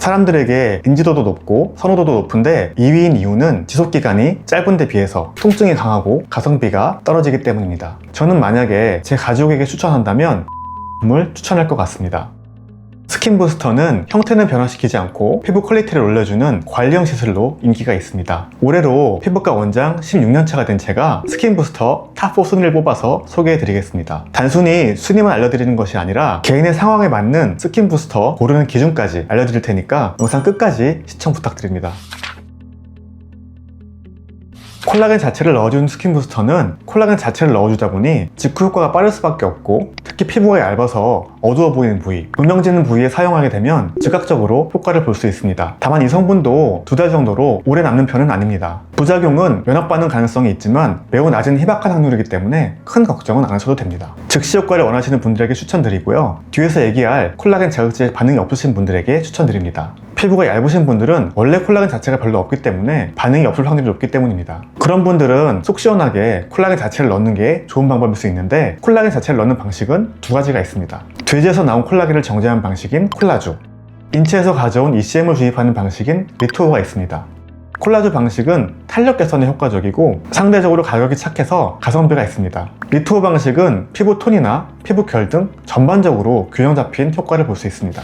사람들에게 인지도도 높고 선호도도 높은데 2위인 이유는 지속기간이 짧은 데 비해서 통증이 강하고 가성비가 떨어지기 때문입니다. 저는 만약에 제 가족에게 추천한다면 을 추천할 것 같습니다. 스킨부스터는 형태는 변화시키지 않고 피부 퀄리티를 올려주는 관리형 시술로 인기가 있습니다. 올해로 피부과 원장 16년차가 된 제가 스킨부스터 탑4 순위를 뽑아서 소개해드리겠습니다. 단순히 순위만 알려드리는 것이 아니라 개인의 상황에 맞는 스킨부스터 고르는 기준까지 알려드릴 테니까 영상 끝까지 시청 부탁드립니다. 콜라겐 자체를 넣어주는 스킨부스터는 콜라겐 자체를 넣어주다 보니 직후 효과가 빠를 수밖에 없고, 특히 피부가 얇아서 어두워 보이는 부위, 음영지는 부위에 사용하게 되면 즉각적으로 효과를 볼 수 있습니다. 다만 이 성분도 2달 정도로 오래 남는 편은 아닙니다. 부작용은 면역 반응 가능성이 있지만 매우 낮은 희박한 확률이기 때문에 큰 걱정은 안 하셔도 됩니다. 즉시 효과를 원하시는 분들에게 추천드리고요. 뒤에서 얘기할 콜라겐 자극제에 반응이 없으신 분들에게 추천드립니다. 피부가 얇으신 분들은 원래 콜라겐 자체가 별로 없기 때문에 반응이 없을 확률이 높기 때문입니다. 그런 분들은 속 시원하게 콜라겐 자체를 넣는 게 좋은 방법일 수 있는데, 콜라겐 자체를 넣는 방식은 2가지가 있습니다. 돼지에서 나온 콜라겐을 정제한 방식인 콜라주, 인체에서 가져온 ECM을 주입하는 방식인 리투오가 있습니다. 콜라주 방식은 탄력 개선에 효과적이고 상대적으로 가격이 착해서 가성비가 있습니다. 리투오 방식은 피부 톤이나 피부 결 등 전반적으로 균형 잡힌 효과를 볼 수 있습니다.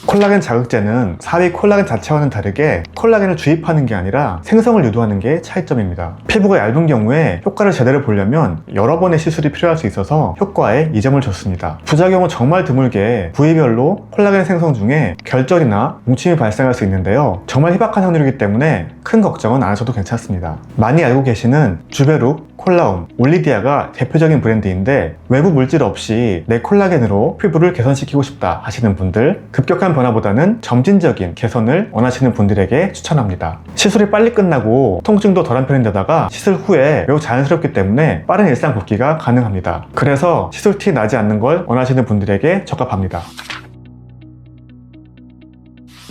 콜라겐 자극제는 4위 콜라겐 자체와는 다르게 콜라겐을 주입하는 게 아니라 생성을 유도하는 게 차이점입니다. 피부가 얇은 경우에 효과를 제대로 보려면 여러 번의 시술이 필요할 수 있어서 효과에 이점을 줬습니다. 부작용은 정말 드물게 부위별로 콜라겐 생성 중에 결절이나 뭉침이 발생할 수 있는데요. 정말 희박한 확률이기 때문에 큰 걱정은 안 하셔도 괜찮습니다. 많이 알고 계시는 주베룩, 콜라움, 올리디아가 대표적인 브랜드인데, 외부 물질 없이 내 콜라겐으로 피부를 개선시키고 싶다 하시는 분들, 급격한 변화보다는 점진적인 개선을 원하시는 분들에게 추천합니다. 시술이 빨리 끝나고 통증도 덜한 편인데다가 시술 후에 매우 자연스럽기 때문에 빠른 일상 복귀가 가능합니다. 그래서 시술 티 나지 않는 걸 원하시는 분들에게 적합합니다.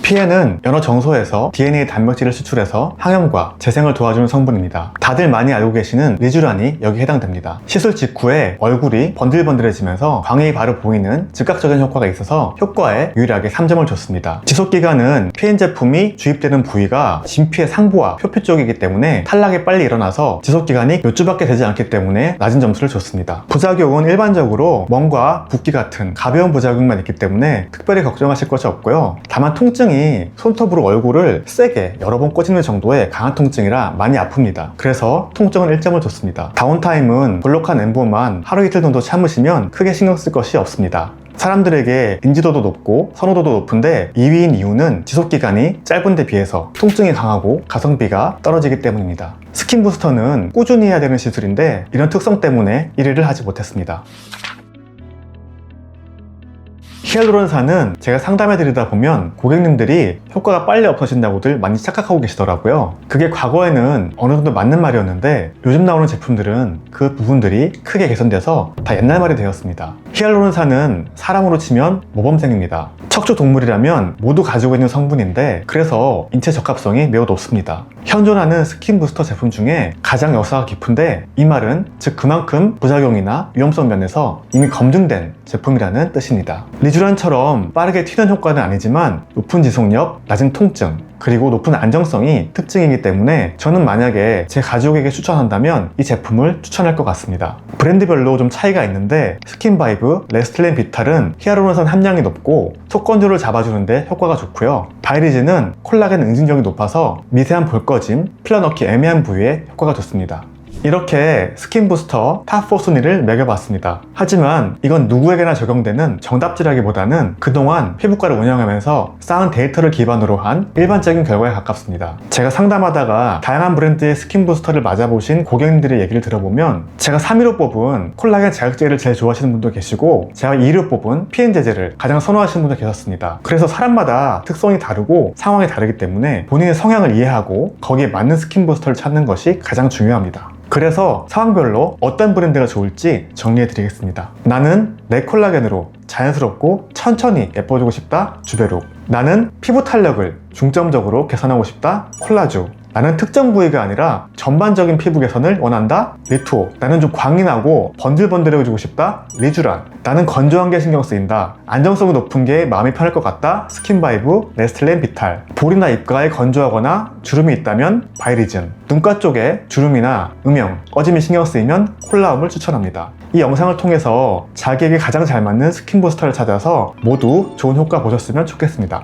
PN은 여러 정소에서 DNA 단백질을 수출해서 항염과 재생을 도와주는 성분입니다. 다들 많이 알고 계시는 리쥬란이 여기에 해당됩니다. 시술 직후에 얼굴이 번들번들해지면서 광이 바로 보이는 즉각적인 효과가 있어서 효과에 유일하게 3점을 줬습니다. 지속기간은 PN 제품이 주입되는 부위가 진피의 상부와 표피 쪽이기 때문에 탈락이 빨리 일어나서 지속기간이 몇 주밖에 되지 않기 때문에 낮은 점수를 줬습니다. 부작용은 일반적으로 멍과 붓기 같은 가벼운 부작용만 있기 때문에 특별히 걱정하실 것이 없고요. 다만 통증이 손톱으로 얼굴을 세게 여러 번 꽂는 정도의 강한 통증이라 많이 아픕니다. 그래서 통증은 1점을 줬습니다. 다운타임은 볼록한 엠보만 하루 이틀 정도 참으시면 크게 신경 쓸 것이 없습니다. 사람들에게 인지도도 높고 선호도도 높은데 2위인 이유는 지속기간이 짧은 데 비해서 통증이 강하고 가성비가 떨어지기 때문입니다. 스킨부스터는 꾸준히 해야 되는 시술인데 이런 특성 때문에 1위를 하지 못했습니다. 히알루론산은 제가 상담해드리다 보면 고객님들이 효과가 빨리 없어진다고들 많이 착각하고 계시더라고요. 그게 과거에는 어느 정도 맞는 말이었는데 요즘 나오는 제품들은 그 부분들이 크게 개선돼서 다 옛날 말이 되었습니다. 히알루론산은 사람으로 치면 모범생입니다. 척추 동물이라면 모두 가지고 있는 성분인데 그래서 인체 적합성이 매우 높습니다. 현존하는 스킨부스터 제품 중에 가장 역사가 깊은데, 이 말은 즉 그만큼 부작용이나 위험성 면에서 이미 검증된 제품이라는 뜻입니다. 리쥬란처럼 빠르게 튀는 효과는 아니지만 높은 지속력, 낮은 통증, 그리고 높은 안정성이 특징이기 때문에 저는 만약에 제 가족에게 추천한다면 이 제품을 추천할 것 같습니다. 브랜드별로 좀 차이가 있는데 스킨바이브, 레스틀렌 비탈은 히알루론산 함량이 높고 속 건조를 잡아주는데 효과가 좋고요. 바이리즈는 콜라겐 응징력이 높아서 미세한 볼꺼짐, 필러 넣기 애매한 부위에 효과가 좋습니다. 이렇게 스킨부스터 탑4 순위를 매겨봤습니다. 하지만 이건 누구에게나 적용되는 정답지라기보다는 그동안 피부과를 운영하면서 쌓은 데이터를 기반으로 한 일반적인 결과에 가깝습니다. 제가 상담하다가 다양한 브랜드의 스킨부스터를 맞아보신 고객님들의 얘기를 들어보면 제가 3위로 뽑은 콜라겐 자극제를 제일 좋아하시는 분도 계시고, 제가 2위로 뽑은 PN 제제를 가장 선호하시는 분도 계셨습니다. 그래서 사람마다 특성이 다르고 상황이 다르기 때문에 본인의 성향을 이해하고 거기에 맞는 스킨부스터를 찾는 것이 가장 중요합니다. 그래서 상황별로 어떤 브랜드가 좋을지 정리해 드리겠습니다. 나는 내 콜라겐으로 자연스럽고 천천히 예뻐지고 싶다, 주베룩. 나는 피부 탄력을 중점적으로 개선하고 싶다, 콜라주. 나는 특정 부위가 아니라 전반적인 피부 개선을 원한다. 리투. 나는 좀 광인하고 번들번들해지고 싶다. 리쥬란. 나는 건조한 게 신경 쓰인다. 안정성이 높은 게 마음이 편할 것 같다. 스킨바이브, 레스틀렌 비탈. 볼이나 입가에 건조하거나 주름이 있다면 바이리즌. 눈가 쪽에 주름이나 음영, 꺼짐이 신경 쓰이면 콜라움을 추천합니다. 이 영상을 통해서 자기에게 가장 잘 맞는 스킨 부스터를 찾아서 모두 좋은 효과 보셨으면 좋겠습니다.